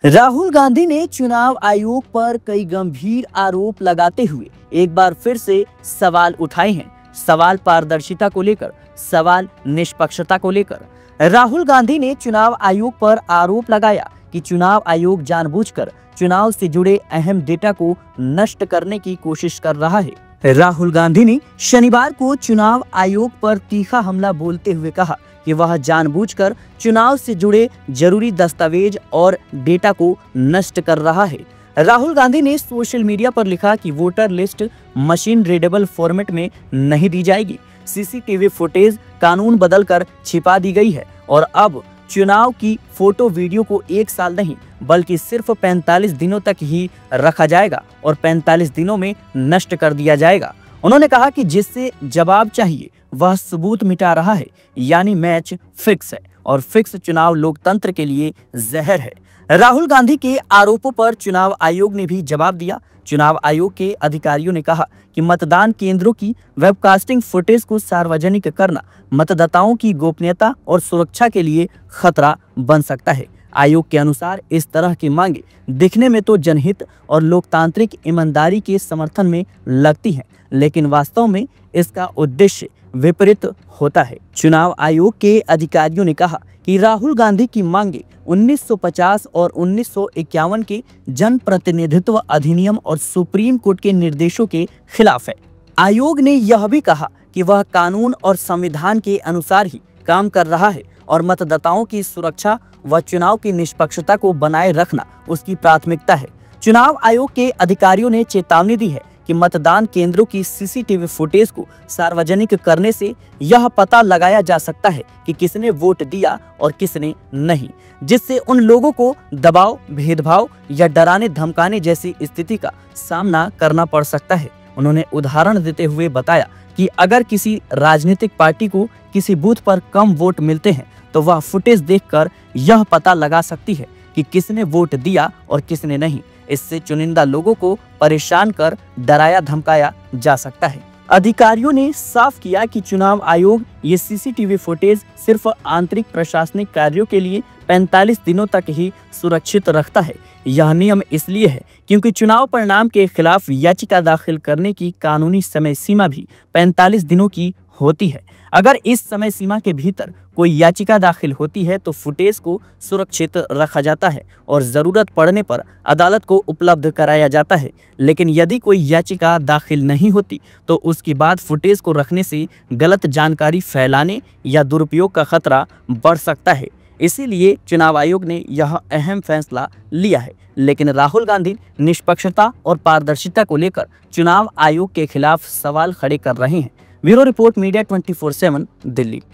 राहुल गांधी ने चुनाव आयोग पर कई गंभीर आरोप लगाते हुए एक बार फिर से सवाल उठाए हैं। सवाल पारदर्शिता को लेकर, सवाल निष्पक्षता को लेकर। राहुल गांधी ने चुनाव आयोग पर आरोप लगाया कि चुनाव आयोग जानबूझकर चुनाव से जुड़े अहम डेटा को नष्ट करने की कोशिश कर रहा है। राहुल गांधी ने शनिवार को चुनाव आयोग पर तीखा हमला बोलते हुए कहा कि वह जानबूझकर चुनाव से जुड़े जरूरी दस्तावेज और डेटा को नष्ट कर रहा है। राहुल गांधी ने सोशल मीडिया पर लिखा कि voter list machine readable format में नहीं दी जाएगी। सीसीटीवी फुटेज कानून बदलकर छिपा दी गई है और अब चुनाव की फोटो वीडियो को 1 साल नहीं बल्कि सिर्फ 45 दिनों तक ही रखा जाएगा और 45 दिनों में नष्ट कर दिया जाएगा। उन्होंने कहा कि जिससे जवाब चाहिए वह सबूत मिटा रहा है, यानी मैच फिक्स है और फिक्स चुनाव लोकतंत्र के लिए जहर है। राहुल गांधी के आरोपों पर चुनाव आयोग ने भी जवाब दिया। चुनाव आयोग के अधिकारियों ने कहा कि मतदान केंद्रों की वेबकास्टिंग फुटेज को सार्वजनिक करना मतदाताओं की गोपनीयता और सुरक्षा के लिए खतरा बन सकता है। आयोग के अनुसार इस तरह की मांगे दिखने में तो जनहित और लोकतांत्रिक ईमानदारी के समर्थन में लगती हैं, लेकिन वास्तव में इसका उद्देश्य विपरीत होता है। चुनाव आयोग के अधिकारियों ने कहा कि राहुल गांधी की मांगे 1950 और 1951 के जन प्रतिनिधित्व अधिनियम और सुप्रीम कोर्ट के निर्देशों के खिलाफ है। आयोग ने यह भी कहा कि वह कानून और संविधान के अनुसार ही काम कर रहा है और मतदाताओं की सुरक्षा व चुनाव की निष्पक्षता को बनाए रखना उसकी प्राथमिकता है। चुनाव आयोग के अधिकारियों ने चेतावनी दी है कि मतदान केंद्रों की सीसीटीवी फुटेज को सार्वजनिक करने से यह पता लगाया जा सकता है कि किसने वोट दिया और किसने नहीं, जिससे उन लोगों को दबाव, भेदभाव या डराने धमकाने जैसी स्थिति का सामना करना पड़ सकता है। उन्होंने उदाहरण देते हुए बताया कि अगर किसी राजनीतिक पार्टी को किसी बूथ पर कम वोट मिलते हैं तो वह फुटेज देखकर यह पता लगा सकती है कि किसने वोट दिया और किसने नहीं। इससे चुनिंदा लोगों को परेशान कर डराया धमकाया जा सकता है। अधिकारियों ने साफ किया कि चुनाव आयोग ये सीसीटीवी फुटेज सिर्फ आंतरिक प्रशासनिक कार्यों के लिए 45 दिनों तक ही सुरक्षित रखता है। यह नियम इसलिए है क्योंकि चुनाव परिणाम के खिलाफ याचिका दाखिल करने की कानूनी समय सीमा भी 45 दिनों की होती है। अगर इस समय सीमा के भीतर कोई याचिका दाखिल होती है तो फुटेज को सुरक्षित रखा जाता है और जरूरत पड़ने पर अदालत को उपलब्ध कराया जाता है। लेकिन यदि कोई याचिका दाखिल नहीं होती तो उसके बाद फुटेज को रखने से गलत जानकारी फैलाने या दुरुपयोग का खतरा बढ़ सकता है। इसीलिए चुनाव आयोग ने यह अहम फैसला लिया है। लेकिन राहुल गांधी निष्पक्षता और पारदर्शिता को लेकर चुनाव आयोग के खिलाफ सवाल खड़े कर रहे हैं। Bureau report, media 24/7, Delhi.